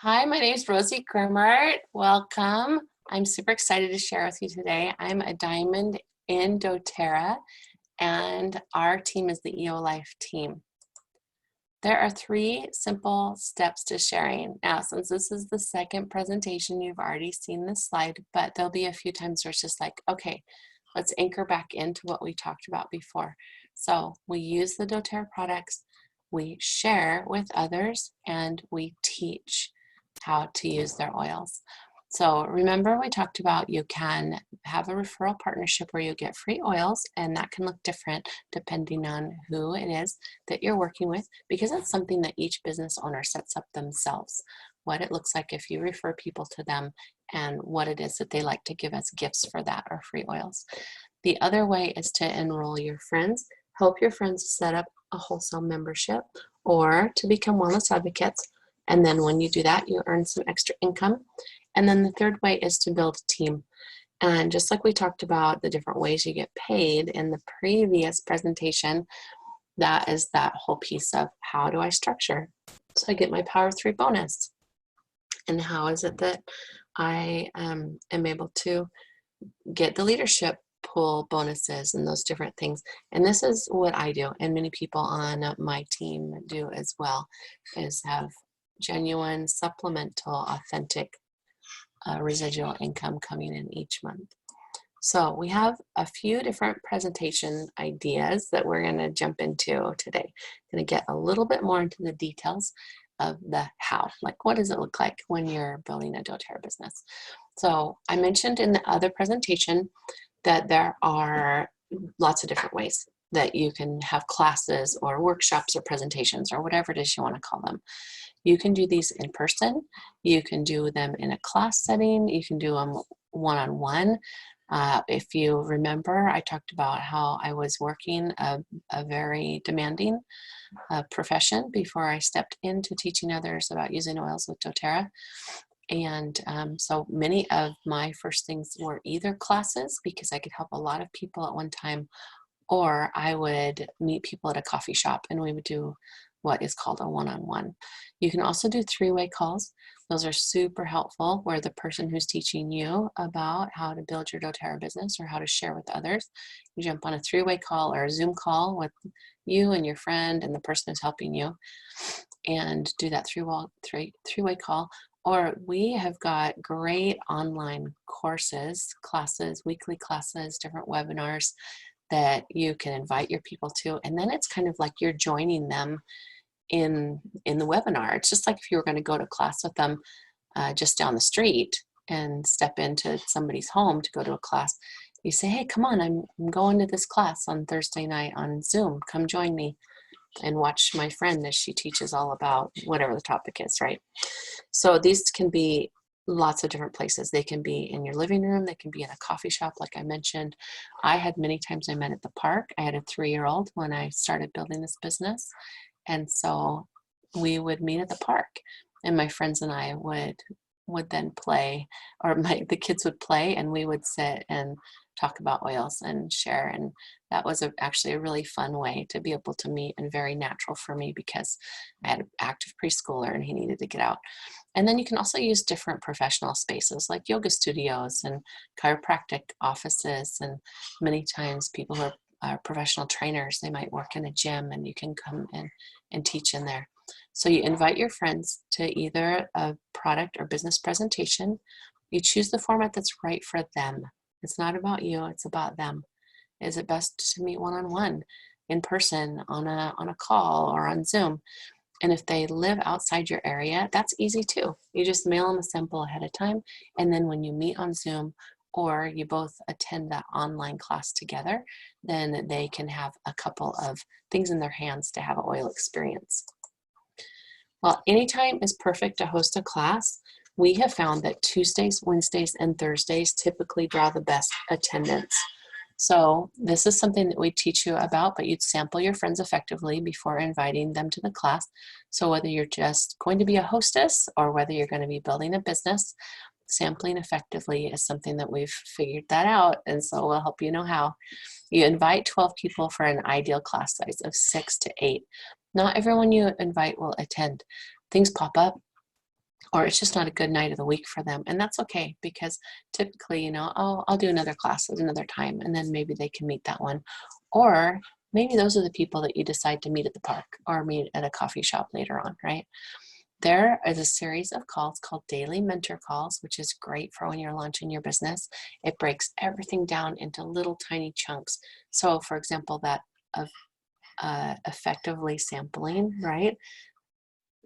Hi, my name is Rosie Grimart. Welcome. I'm super excited to share with you today. I'm a diamond in doTERRA, and our team is the eoLIFE team. There are 3 simple steps to sharing. Now, since this is the second presentation, you've already seen this slide, but there'll be a few times where it's just like, okay, let's anchor back into what we talked about before. So we use the doTERRA products, we share with others, and we teach how to use their oils. So remember we talked about you can have a referral partnership where you get free oils, and that can look different depending on who it is that you're working with, because it's something that each business owner sets up themselves, what it looks like if you refer people to them and what it is that they like to give as gifts for that or free oils. The other way is to enroll your friends, help your friends set up a wholesale membership or to become wellness advocates. And then when you do that, you earn some extra income. And then the third way is to build a team. And just like we talked about the different ways you get paid in the previous presentation, that is that whole piece of how do I structure? So I get my Power 3 bonus. And how is it that I am able to get the leadership pool bonuses and those different things? And this is what I do, and many people on my team do as well, is have genuine, supplemental, authentic residual income coming in each month. So we have a few different presentation ideas that we're going to jump into today. Going to get a little bit more into the details of the how, like what does it look like when you're building a doTERRA business. So I mentioned in the other presentation that there are lots of different ways that you can have classes or workshops or presentations or whatever it is you want to call them. You can do these in person, you can do them in a class setting, you can do them one-on-one. If you remember, I talked about how I was working a very demanding profession before I stepped into teaching others about using oils with doTERRA. And so many of my first things were either classes, because I could help a lot of people at one time, or I would meet people at a coffee shop and we would do what is called a one-on-one. You can also do 3-way calls. Those are super helpful, where the person who's teaching you about how to build your doTERRA business or how to share with others, you jump on a 3-way call or a Zoom call with you and your friend and the person who's helping you, and do that three-way call. Or we have got great online courses, classes, weekly classes, different webinars that you can invite your people to, and then it's kind of like you're joining them in the webinar. It's just like if you were going to go to class with them just down the street and step into somebody's home to go to a class. You say, hey, come on, I'm going to this class on Thursday night on Zoom. Come join me and watch my friend as she teaches all about whatever the topic is, right? So these can be lots of different places. They can be in your living room, they can be in a coffee shop, like I mentioned. I had many times I met at the park. I had a 3-year-old when I started building this business, and so we would meet at the park, and my friends and I would then play, or the kids would play, and we would sit and talk about oils and share. And that was actually a really fun way to be able to meet, and very natural for me because I had an active preschooler and he needed to get out. And then you can also use different professional spaces like yoga studios and chiropractic offices, and many times people who are professional trainers, they might work in a gym and you can come in and teach in there. So you invite your friends to either a product or business presentation. You choose the format that's right for them. It's not about you, it's about them. Is it best to meet one-on-one, in person, on a call, or on Zoom? And if they live outside your area, that's easy too. You just mail them a sample ahead of time, and then when you meet on Zoom or you both attend that online class together, then they can have a couple of things in their hands to have an oil experience. Well, anytime is perfect to host a class. We have found that Tuesdays, Wednesdays, and Thursdays typically draw the best attendance. So this is something that we teach you about, but you'd sample your friends effectively before inviting them to the class. So whether you're just going to be a hostess or whether you're going to be building a business, sampling effectively is something that we've figured that out, and so we'll help you know how. You invite 12 people for an ideal class size of 6 to 8. Not everyone you invite will attend. Things pop up, or it's just not a good night of the week for them. And that's okay, because typically, you know, oh, I'll do another class at another time, and then maybe they can meet that one. Or maybe those are the people that you decide to meet at the park or meet at a coffee shop later on, right? There is a series of calls called daily mentor calls, which is great for when you're launching your business. It breaks everything down into little tiny chunks. So for example, that of effectively sampling, right?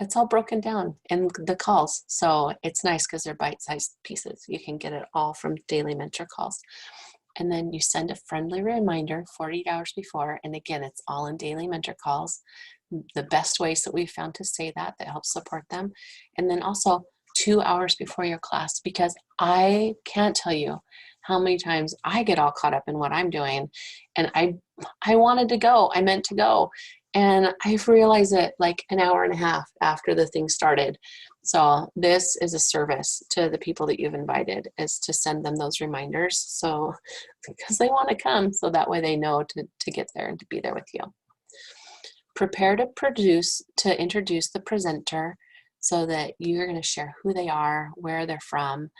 It's all broken down in the calls. So it's nice because they're bite-sized pieces. You can get it all from daily mentor calls. And then you send a friendly reminder 48 hours before. And again, it's all in daily mentor calls. The best ways that we've found to say that helps support them. And then also 2 hours before your class, because I can't tell you how many times I get all caught up in what I'm doing. And I wanted to go, I meant to go. And I've realized it like an hour and a half after the thing started. So this is a service to the people that you've invited, is to send them those reminders. So because they want to come, so that way they know to get there and to be there with you. Prepare to introduce the presenter, so that you're going to share who they are, where they're from,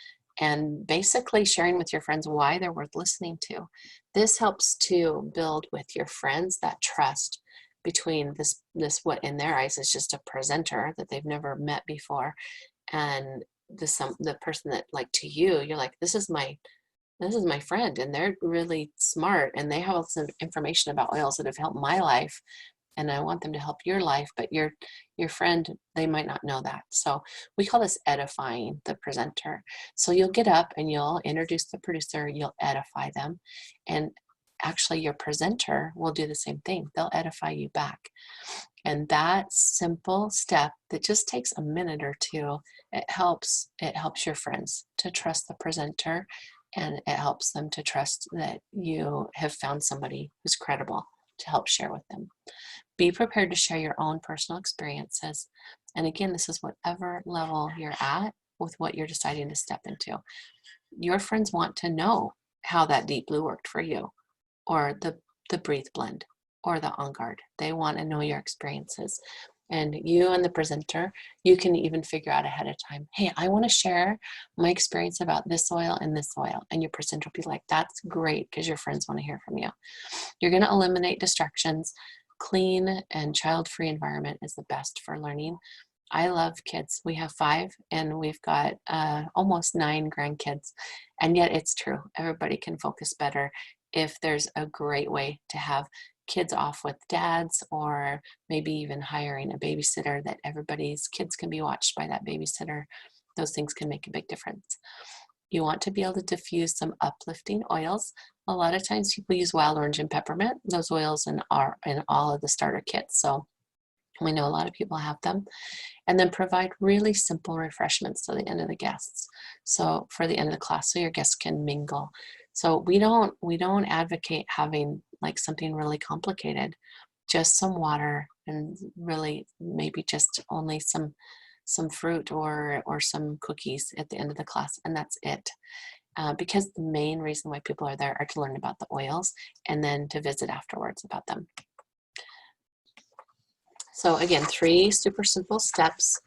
and basically sharing with your friends why they're worth listening to. This helps to build with your friends that trust between this what in their eyes is just a presenter that they've never met before, and the person that, like, to you, you're like, this is my friend, and they're really smart, and they have some information about oils that have helped my life, and I want them to help your life. But your friend, they might not know that. So we call this edifying the presenter. So you'll get up and you'll introduce the producer, you'll edify them, and actually your presenter will do the same thing. They'll edify you back. And that simple step that just takes a minute or two, it helps your friends to trust the presenter, and it helps them to trust that you have found somebody who's credible to help share with them. Be prepared to share your own personal experiences. And again, this is whatever level you're at with what you're deciding to step into. Your friends want to know how that deep blue worked for you, or the breathe blend, or the on guard. They want to know your experiences. And you and the presenter, you can even figure out ahead of time, hey, I want to share my experience about this oil and this oil. And your presenter will be like, that's great, because your friends want to hear from you. You're going to eliminate distractions. Clean and child-free environment is the best for learning. I love kids. We have 5, and we've got almost 9 grandkids. And yet it's true. Everybody can focus better if there's a great way to have kids off with dads, or maybe even hiring a babysitter that everybody's kids can be watched by that babysitter. Those things can make a big difference. You want to be able to diffuse some uplifting oils. A lot of times people use wild orange and peppermint. Those oils are in all of the starter kits. So we know a lot of people have them. And then provide really simple refreshments to the end of the guests. So for the end of the class, so your guests can mingle. So we don't advocate having like something really complicated. Just some water, and really maybe just only some fruit or some cookies at the end of the class, and that's it. Because the main reason why people are there are to learn about the oils, and then to visit afterwards about them. So again, 3 super simple steps,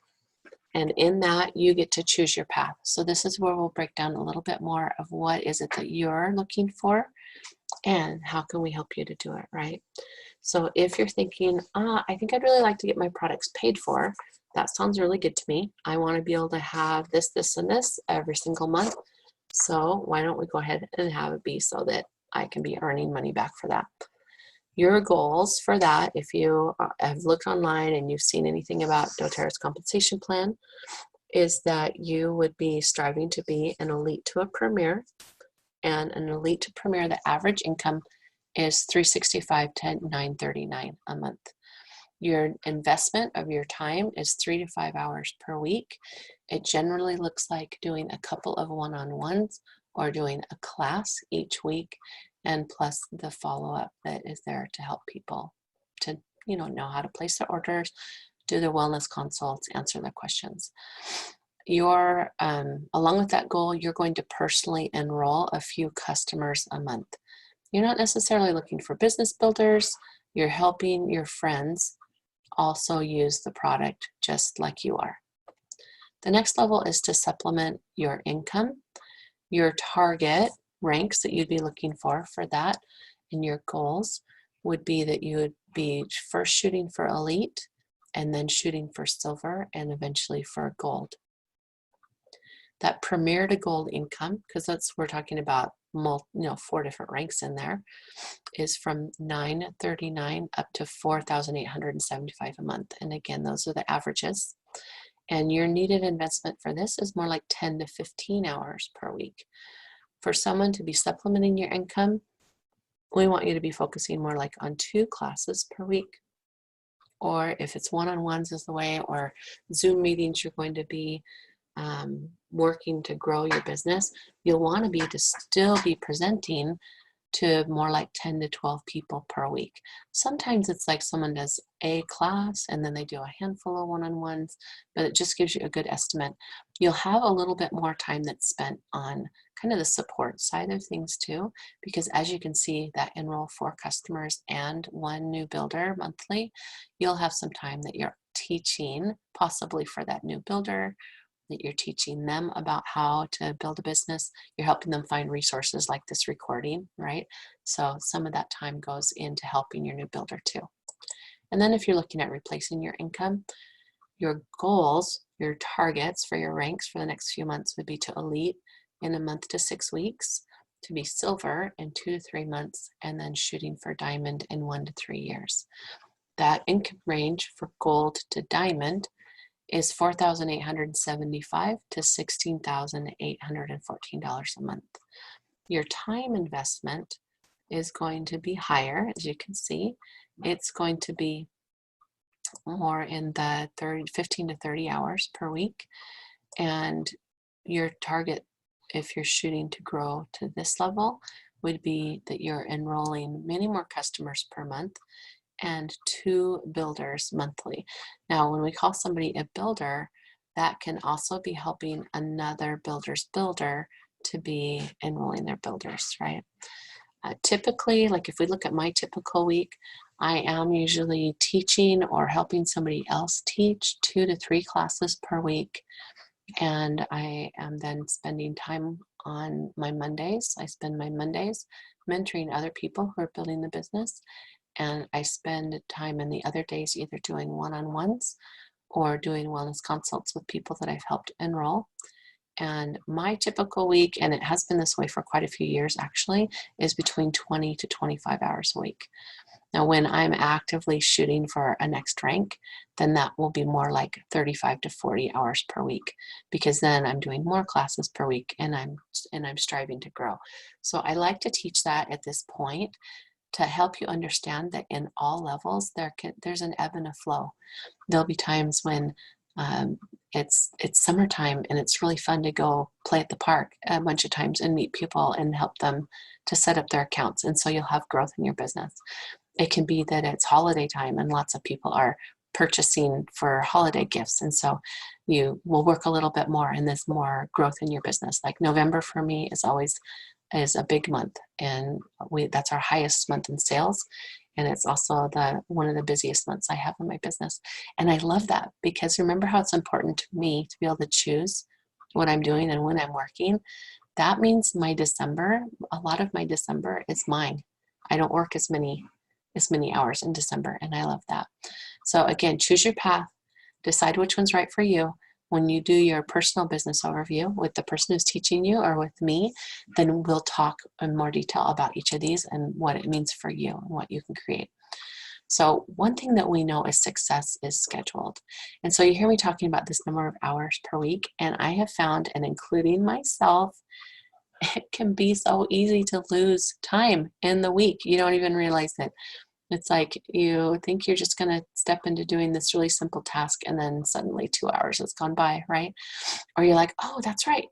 and in that you get to choose your path. So this is where we'll break down a little bit more of what is it that you're looking for, and how can we help you to do it, right? So if you're thinking, I think I'd really like to get my products paid for, that sounds really good to me. I want to be able to have this, this, and this every single month. So why don't we go ahead and have it be so that I can be earning money back for that? Your goals for that, if you have looked online and you've seen anything about dōTERRA's compensation plan, is that you would be striving to be an elite to a premier. And an elite to premier, the average income is $365 to $939 a month. Your investment of your time is 3 to 5 hours per week. It generally looks like doing a couple of one-on-ones or doing a class each week, and plus the follow-up that is there to help people to know how to place their orders, do their wellness consults, answer their questions. Along with that goal, you're going to personally enroll a few customers a month. You're not necessarily looking for business builders. You're helping your friends also use the product just like you are. The next level is to supplement your income. Your target ranks that you'd be looking for that and your goals would be that you would be first shooting for elite and then shooting for silver and eventually for gold. That premier to gold income, because we're talking about 4 different ranks in there, is from $939 up to $4,875 a month. And again, those are the averages. And your needed investment for this is more like 10 to 15 hours per week. For someone to be supplementing your income, we want you to be focusing more like on 2 classes per week. Or if it's one-on-ones is the way, or Zoom meetings you're going to be working to grow your business, you'll want to still be presenting to more like 10 to 12 people per week. Sometimes it's like someone does a class and then they do a handful of one-on-ones, but it just gives you a good estimate. You'll have a little bit more time that's spent on kind of the support side of things too, because as you can see, that enroll 4 customers and 1 new builder monthly, you'll have some time that you're teaching possibly for that new builder, that you're teaching them about how to build a business. You're helping them find resources like this recording, right? So some of that time goes into helping your new builder too. And then if you're looking at replacing your income, your goals, your targets for your ranks for the next few months would be to elite in a month to 6 weeks, to be silver in 2 to 3 months, and then shooting for diamond in 1 to 3 years. That income range for gold to diamond is $4,875 to $16,814 a month. Your time investment is going to be higher, as you can see. It's going to be more in the 15 to 30 hours per week. And your target, if you're shooting to grow to this level, would be that you're enrolling many more customers per month and 2 builders monthly. Now, when we call somebody a builder, that can also be helping another builder's builder to be enrolling their builders, right? Typically, like if we look at my typical week, I am usually teaching or helping somebody else teach 2 to 3 classes per week. And I am then spending time on my Mondays. I spend my Mondays mentoring other people who are building the business. And I spend time in the other days either doing one-on-ones or doing wellness consults with people that I've helped enroll. And my typical week, and it has been this way for quite a few years actually, is between 20 to 25 hours a week. Now, when I'm actively shooting for a next rank, then that will be more like 35 to 40 hours per week, because then I'm doing more classes per week and I'm striving to grow. So I like to teach that at this point, to help you understand that in all levels, there's an ebb and a flow. There'll be times when it's summertime and it's really fun to go play at the park a bunch of times and meet people and help them to set up their accounts. And so you'll have growth in your business. It can be that it's holiday time and lots of people are purchasing for holiday gifts. And so you will work a little bit more and there's more growth in your business. Like November for me is a big month, and that's our highest month in sales, and it's also one of the busiest months I have in my business. And I love that, because remember how it's important to me to be able to choose what I'm doing and when I'm working. That means my December, a lot of my December is mine. I don't work as many hours in December, and I love that. So again, choose your path, decide which one's right for you. When you do your personal business overview with the person who's teaching you or with me, then we'll talk in more detail about each of these and what it means for you and what you can create. So one thing that we know is success is scheduled. And so you hear me talking about this number of hours per week, and I have found, and including myself, it can be so easy to lose time in the week. You don't even realize it. It's like you think you're just going to step into doing this really simple task, and then suddenly 2 hours has gone by, right? Or you're like, oh, that's right.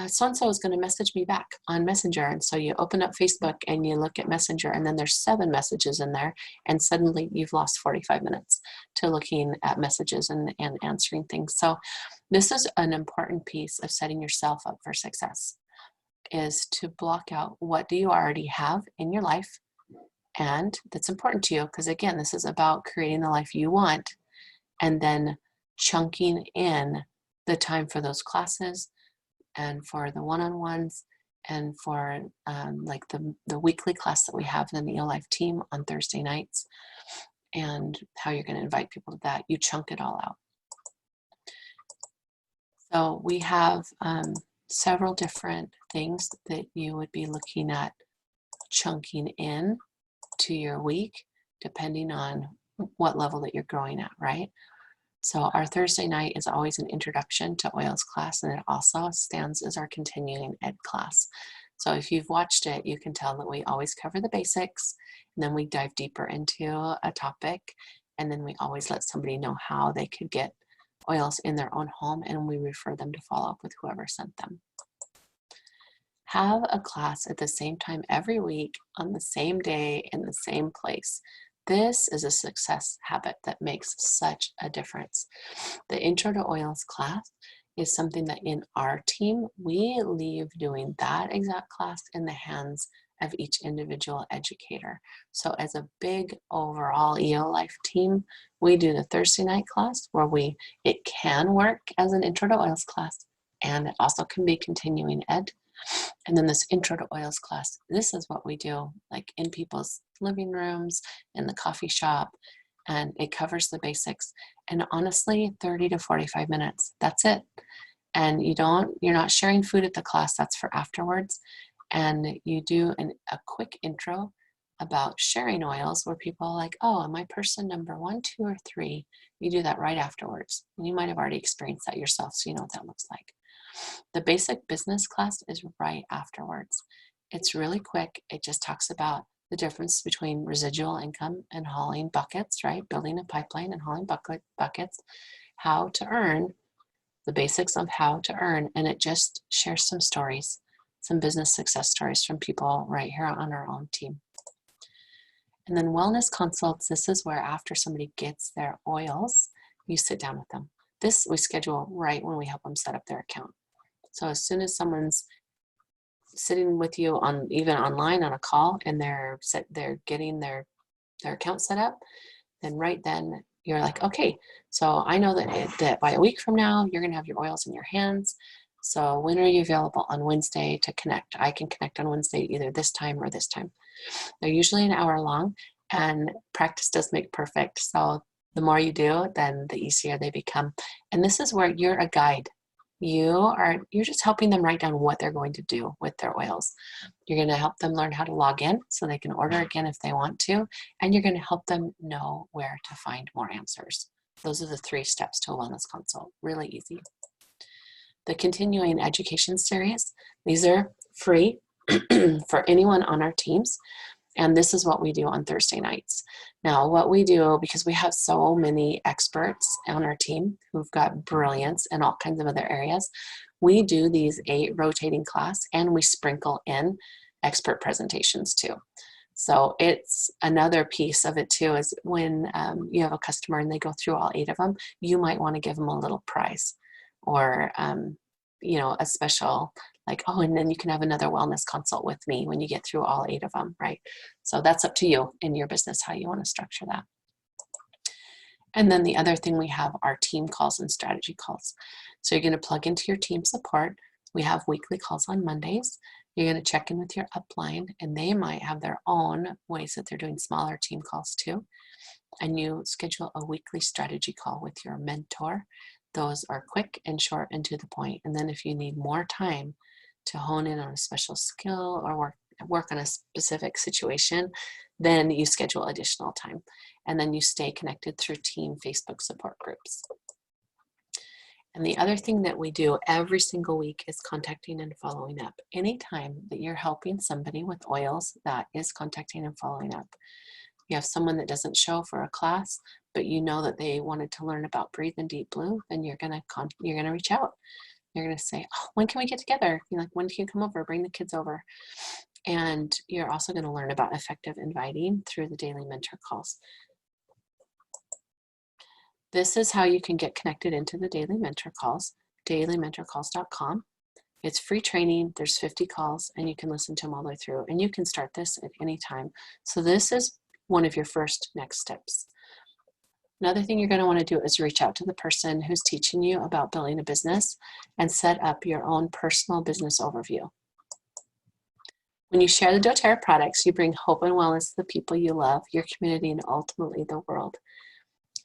So-and-so is going to message me back on Messenger. And so you open up Facebook and you look at Messenger, and then there's 7 messages in there. And suddenly you've lost 45 minutes to looking at messages and answering things. So this is an important piece of setting yourself up for success, is to block out what do you already have in your life and that's important to you, because again, this is about creating the life you want, and then chunking in the time for those classes and for the one-on-ones and for like the weekly class that we have in the eoLIFE team on Thursday nights, and how you're going to invite people to that. You chunk it all out. So we have several different things that you would be looking at chunking in to your week, depending on what level that you're growing at, right? So our Thursday night is always an introduction to oils class, and it also stands as our continuing ed class. So if you've watched it, you can tell that we always cover the basics, and then we dive deeper into a topic, and then we always let somebody know how they could get oils in their own home, and we refer them to follow up with whoever sent them. Have a class at the same time every week on the same day in the same place. This is a success habit that makes such a difference. The Intro to Oils class is something that in our team, we leave doing that exact class in the hands of each individual educator. So as a big overall eoLIFE team, we do the Thursday night class where it can work as an Intro to Oils class, and it also can be continuing ed. And then this Intro to Oils class, this is what we do like in people's living rooms, in the coffee shop, and it covers the basics. And honestly, 30 to 45 minutes, that's it. And you're not sharing food at the class, that's for afterwards. And you do a quick intro about sharing oils where people are like, oh, am I person number 1, 2, or 3? You do that right afterwards. And you might have already experienced that yourself, so you know what that looks like. The basic business class is right afterwards. It's really quick. It just talks about the difference between residual income and hauling buckets, right? Building a pipeline and hauling buckets, how to earn, the basics of how to earn, and it just shares some stories, some business success stories from people right here on our own team. And then wellness consults, this is where after somebody gets their oils, you sit down with them. This we schedule right when we help them set up their account. So as soon as someone's sitting with you even online on a call and they're getting their account set up, then right then you're like, okay, so I know that by a week from now you're going to have your oils in your hands. So when are you available on Wednesday to connect? I can connect on Wednesday either this time or this time. They're usually an hour long, and practice does make perfect. So the more you do, then the easier they become. And this is where you're a guide. You're just helping them write down what they're going to do with their oils. You're going to help them learn how to log in so they can order again if they want to, and you're going to help them know where to find more answers. Those are the 3 steps to a wellness consult. Really easy. The continuing education series, these are free for anyone on our teams. And this is what we do on Thursday nights. Now, what we do, because we have so many experts on our team who've got brilliance in all kinds of other areas, we do these 8 rotating class, and we sprinkle in expert presentations too. So it's another piece of it too, is when you have a customer and they go through all 8 of them, you might want to give them a little prize or a special, like, oh, and then you can have another wellness consult with me when you get through all 8 of them, right? So that's up to you in your business, how you want to structure that. And then the other thing we have are team calls and strategy calls. So you're going to plug into your team support. We have weekly calls on Mondays. You're going to check in with your upline, and they might have their own ways that they're doing smaller team calls too. And you schedule a weekly strategy call with your mentor. Those are quick and short and to the point. And then if you need more time to hone in on a special skill or work on a specific situation, then you schedule additional time. And then you stay connected through team Facebook support groups. And the other thing that we do every single week is contacting and following up. Anytime that you're helping somebody with oils, that is contacting and following up. You have someone that doesn't show for a class, but you know that they wanted to learn about Breathe in Deep Blue, then you're gonna reach out. You're gonna say, oh, when can we get together? You're like, when can you come over? Bring the kids over. And you're also gonna learn about effective inviting through the daily mentor calls. This is how you can get connected into the daily mentor calls, dailymentorcalls.com. It's free training, there's 50 calls, and you can listen to them all the way through, and you can start this at any time. So this is one of your first next steps. Another thing you're going to want to do is reach out to the person who's teaching you about building a business and set up your own personal business overview. When you share the dōTERRA products, you bring hope and wellness to the people you love, your community, and ultimately the world.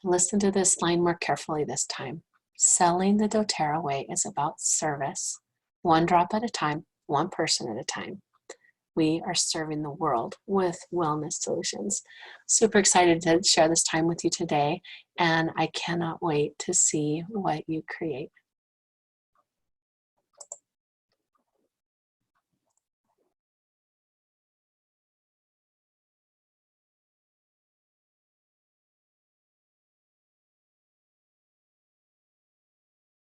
Listen to this line more carefully this time. Selling the dōTERRA way is about service, one drop at a time, one person at a time. We are serving the world with wellness solutions. Super excited to share this time with you today, and I cannot wait to see what you create.